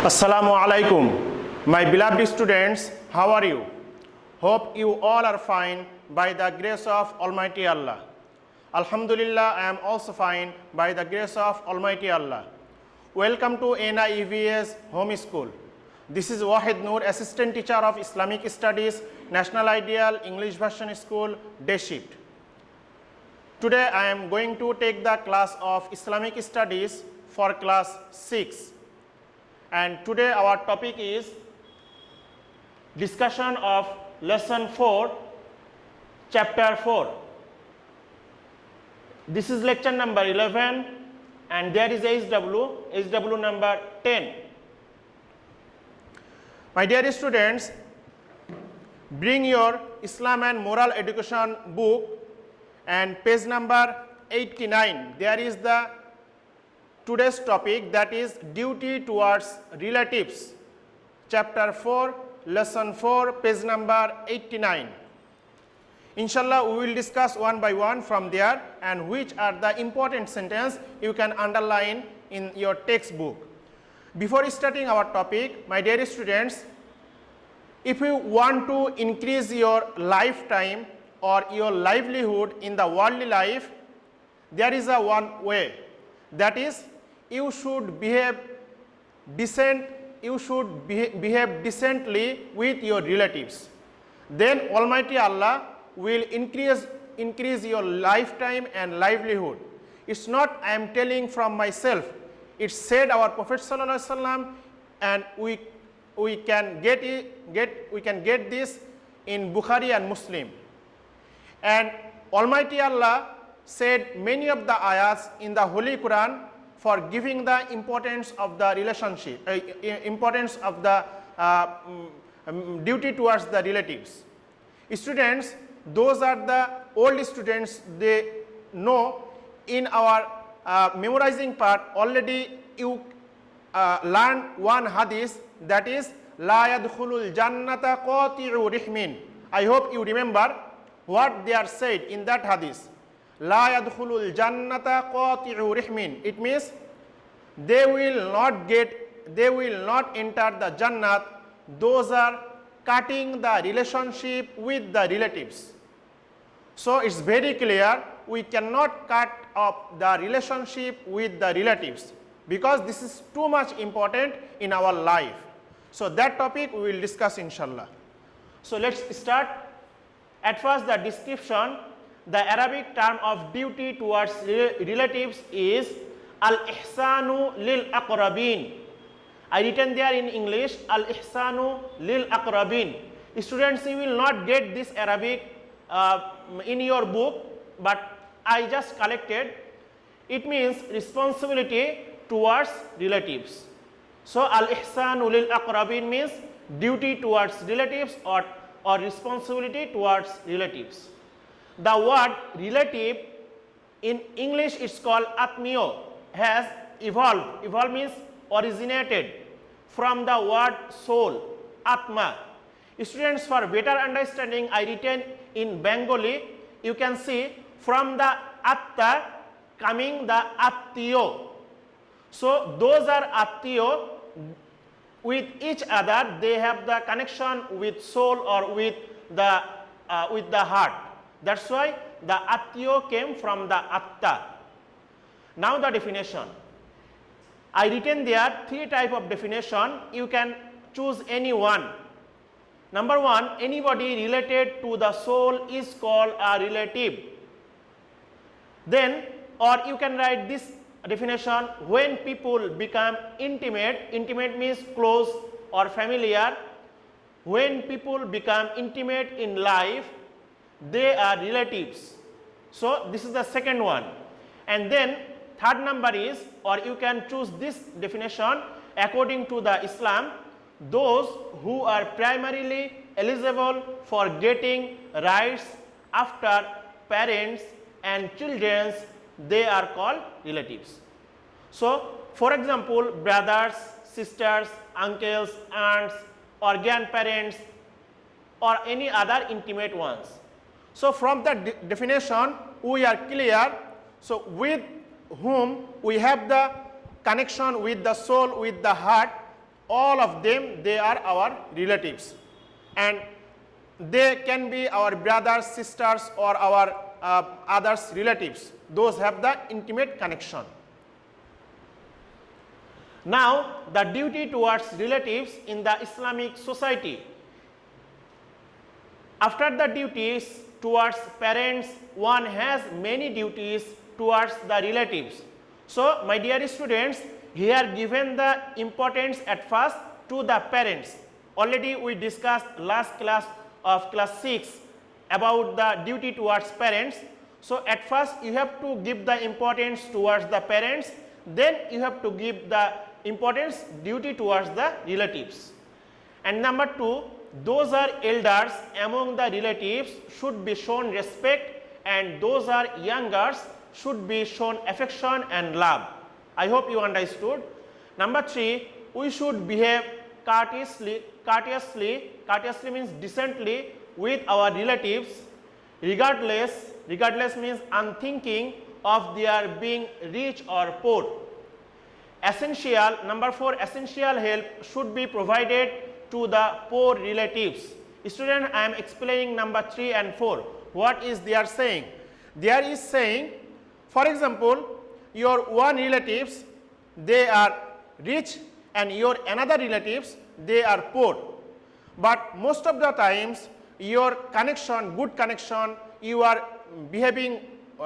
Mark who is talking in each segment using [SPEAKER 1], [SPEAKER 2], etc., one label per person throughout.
[SPEAKER 1] Assalamu alaikum, my beloved students, how are you? Hope you all are fine by the grace of Almighty Allah. Alhamdulillah, I am also fine by the grace of Almighty Allah. Welcome to NIEVS Home School. This is Wahid Noor, Assistant Teacher of Islamic Studies, National Ideal English Version School, Day Shift. Today I am going to take the class of Islamic Studies for class 6. And today our topic is discussion of lesson 4, chapter 4. This is lecture number 11 and there is HW number 10. My dear students, bring your Islam and Moral Education book and page number 89. There is the today's topic, that is duty towards relatives, chapter 4, lesson 4, page number 89. Inshallah, we will discuss one by one from there and which are the important sentence you can underline in your textbook. Before starting our topic, my dear students, if you want to increase your lifetime or your livelihood in the worldly life, there is a one way, that is you should behave decently with your relatives. Then Almighty Allah will increase your lifetime and livelihood. It's not I am telling from myself. It's said our Prophet Sallallahu Alaihi Wasallam, and we can get this in Bukhari and Muslim. And Almighty Allah said many of the ayats in the Holy Quran for giving the importance of the relationship, importance of the duty towards the relatives. Students, those are the old students, they know in our memorizing part already you learned one hadith, that is La yadkhulul jannata qati'u rihmin. I hope you remember what they are said in that hadith. La yadkhulul jannata qati'u rihmin. It means they will not enter the Jannat, those are cutting the relationship with the relatives. So it's very clear we cannot cut off the relationship with the relatives because this is too much important in our life. So that topic we will discuss inshallah. So let's start. At first, the description. The Arabic term of duty towards relatives is al-ihsanu lil aqrabin. I written there in English al-ihsanu lil aqrabin. Students, you will not get this Arabic in your book, but I just collected. It means responsibility towards relatives. So al-ihsanu lil aqrabin means duty towards relatives or responsibility towards relatives. The word relative in English is called atmiyo, has evolved. Evolved means originated from the word soul, atma. Students, for better understanding, I written in Bengali. You can see from the atta coming the attiyo. So those are attiyo. With each other, they have the connection with soul or with the heart. That's why the attiyo came from the atta. Now the definition. I written there three type of definition. You can choose any one. Number one, anybody related to the soul is called a relative. Then, or you can write this definition, when people become intimate. Intimate means close or familiar. When people become intimate in life, they are relatives. So this is the second one. And then third number is, or you can choose this definition according to the Islam, those who are primarily eligible for getting rights after parents and children, they are called relatives. So for example, brothers, sisters, uncles, aunts or grandparents or any other intimate ones. So from the definition we are clear. So with whom we have the connection with the soul, with the heart, all of them, they are our relatives, and they can be our brothers, sisters, or our others relatives. Those have the intimate connection. Now, the duty towards relatives in the Islamic society. After the duties towards parents, one has many duties towards the relatives. So, my dear students, here given the importance at first to the parents. Already we discussed last class of class 6 about the duty towards parents. So, at first you have to give the importance towards the parents, then you have to give the importance duty towards the relatives. And number 2, those are elders among the relatives should be shown respect, and those are youngers should be shown affection and love. I hope you understood. Number 3, we should behave courteously means decently with our relatives, regardless means unthinking of their being rich or poor. Number 4, essential help should be provided to the poor relatives. Student, I am explaining number 3 and 4. What is they are saying? There is saying, for example, your one relatives, they are rich, and your another relatives, they are poor. But most of the times, your connection, good connection, you are behaving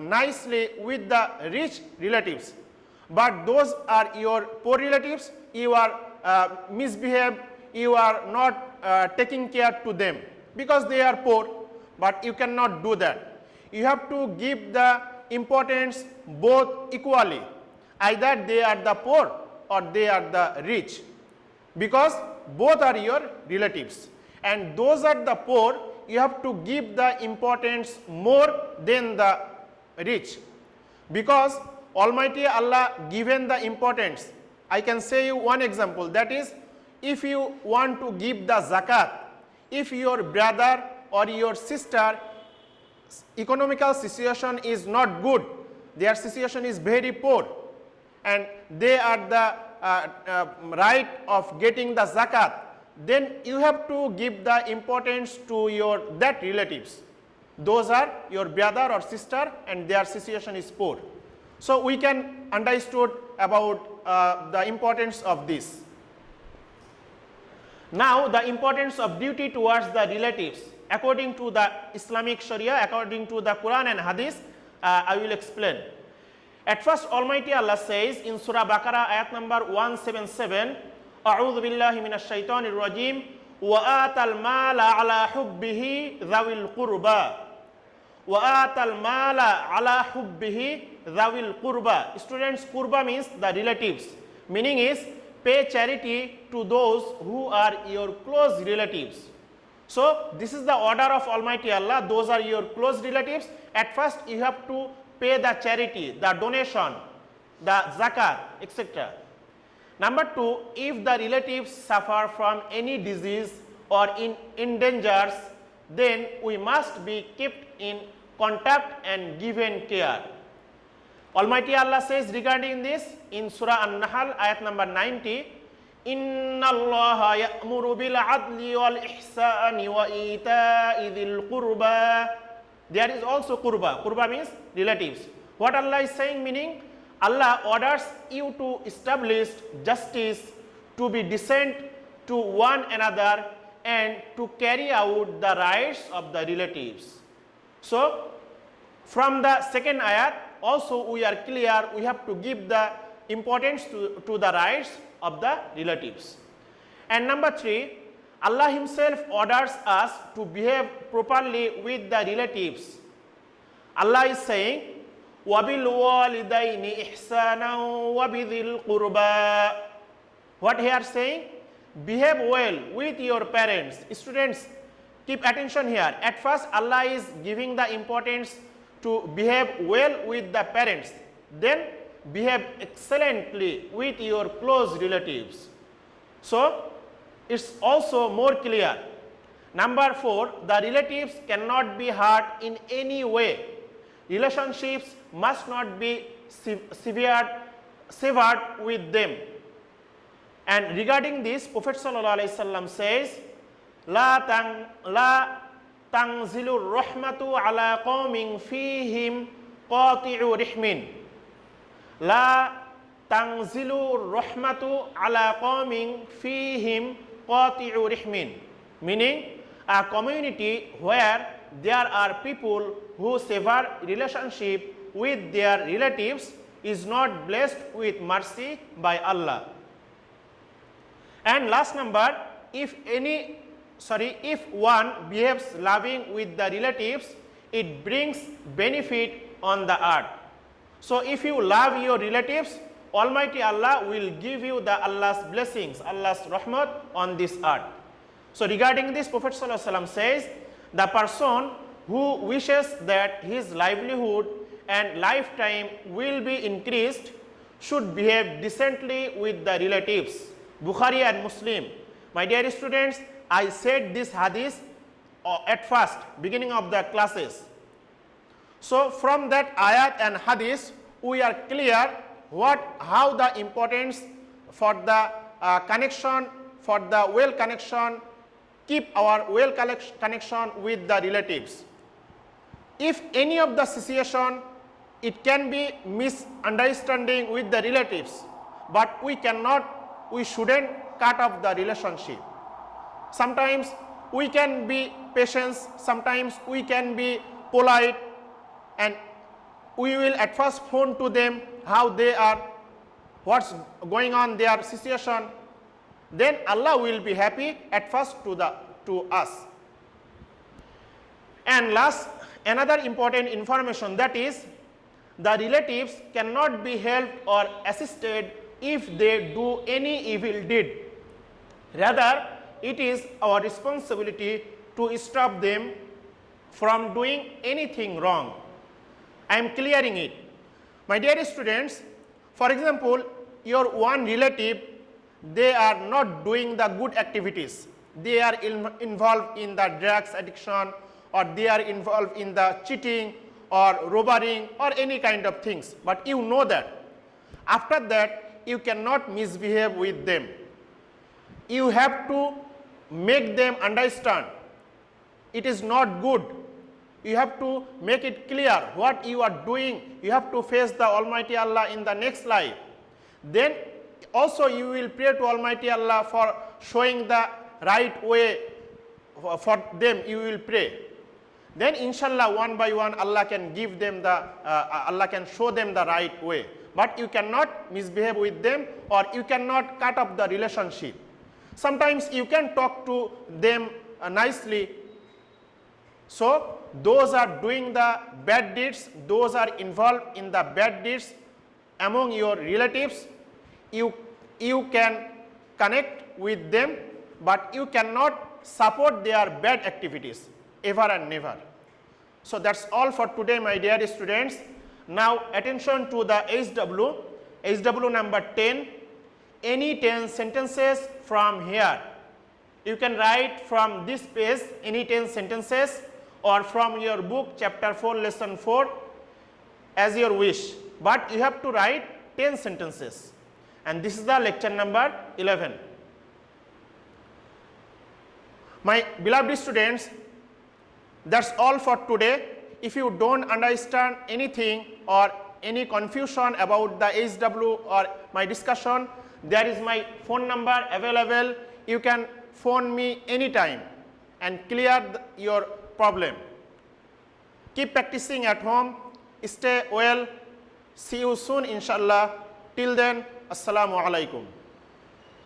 [SPEAKER 1] nicely with the rich relatives. But those are your poor relatives, you are misbehave, you are not taking care to them because they are poor, but you cannot do that. You have to give the importance both equally. Either they are the poor or they are the rich, because both are your relatives. And those are the poor, you have to give the importance more than the rich, because Almighty Allah given the importance. I can say you one example, that is, if you want to give the zakat, if your brother or your sister economical situation is not good, their situation is very poor, and they are the right of getting the zakat, then you have to give the importance to your that relatives. Those are your brother or sister and their situation is poor. So we can understood about the importance of this. Now the importance of duty towards the relatives according to the Islamic Sharia, according to the Quran and Hadith, I will explain. At first, Almighty Allah says in Surah Baqarah ayat number 177, A'udhu billahi minash shaitanir rajim, wa atal mala ala hubbihi dhawil qurba. Wa atal mala ala hubbihi dhawil qurba. Students, qurba means the relatives. Meaning is pay charity to those who are your close relatives. So this is the order of Almighty Allah. Those are your close relatives. At first, you have to pay the charity, the donation, the zakat, etc. Number 2, if the relatives suffer from any disease or in dangers, then we must be kept in contact and given care. Almighty Allah says regarding this in Surah An-Nahl ayat number 90, Inna Allaha ya'muru bil adli wal ihsani wa ita'i dhil qurba. There is also qurba. Qurba means relatives. What Allah is saying, meaning Allah orders you to establish justice, to be decent to one another, and to carry out the rights of the relatives. So from the second ayat also we are clear, we have to give the importance to the rights of the relatives. And number 3, Allah Himself orders us to behave properly with the relatives. Allah is saying, وَبِالْوَالِدَيْنِ إِحْسَانًا وَبِذِي الْقُرْبَى. What he are saying? Behave well with your parents. Students, keep attention here. At first, Allah is giving the importance to behave well with the parents. Then, behave excellently with your close relatives. So, it's also more clear. Number 4, the relatives cannot be hurt in any way. Relationships must not be severed with them. And regarding this, Prophet sallallahu alaihi wasallam says, La tangzilu rahmatu ala qawmin fihim qati'u rihmin. La tangzilu rahmatu ala qawmin fihim qati'u rihmin. Meaning, a community where there are people who sever relationship with their relatives is not blessed with mercy by Allah. And last number, if one behaves loving with the relatives, it brings benefit on the earth. So if you love your relatives, Almighty Allah will give you the Allah's blessings, Allah's rahmat on this earth. So regarding this, Prophet sallallahu alaihi wasallam says, the person who wishes that his livelihood and lifetime will be increased should behave decently with the relatives. Bukhari and Muslim. My dear students, I said this hadith at first, beginning of the classes. So from that ayat and hadith, we are clear how the importance for the connection, for the well connection, keep our well connection with the relatives. If any of the situation, it can be misunderstanding with the relatives, but we shouldn't cut off the relationship. Sometimes we can be patient, sometimes we can be polite, and we will at first phone to them how they are, what's going on their situation. Then Allah will be happy at first to us. And last, another important information, that is, the relatives cannot be helped or assisted if they do any evil deed. Rather, it is our responsibility to stop them from doing anything wrong. I am clearing it. My dear students, for example, your one relative, they are not doing the good activities. They are involved in the drugs addiction, or they are involved in the cheating or robbery or any kind of things. But you know that. After that, you cannot misbehave with them. You have to make them understand it is not good. You have to make it clear what you are doing. You have to face the Almighty Allah in the next life. Then also you will pray to Almighty Allah for showing the right way for them. You will pray. Then inshallah, one by one, Allah can give them Allah can show them the right way. But you cannot misbehave with them, or you cannot cut off the relationship. Sometimes you can talk to them nicely. So those are doing the bad deeds, those are involved in the bad deeds among your relatives, you can connect with them, but you cannot support their bad activities ever and never. So that's all for today, my dear students. Now attention to the HW number 10. Any 10 sentences from here. You can write from this page any 10 sentences, or from your book chapter 4 lesson 4 as your wish, but you have to write 10 sentences, and this is the lecture number 11. My beloved students, that's all for today. If you don't understand anything or any confusion about the HW or my discussion, there is my phone number available. You can phone me anytime and clear your problem. Keep practicing at home. Stay well. See you soon, inshallah. Till then, assalamu alaikum.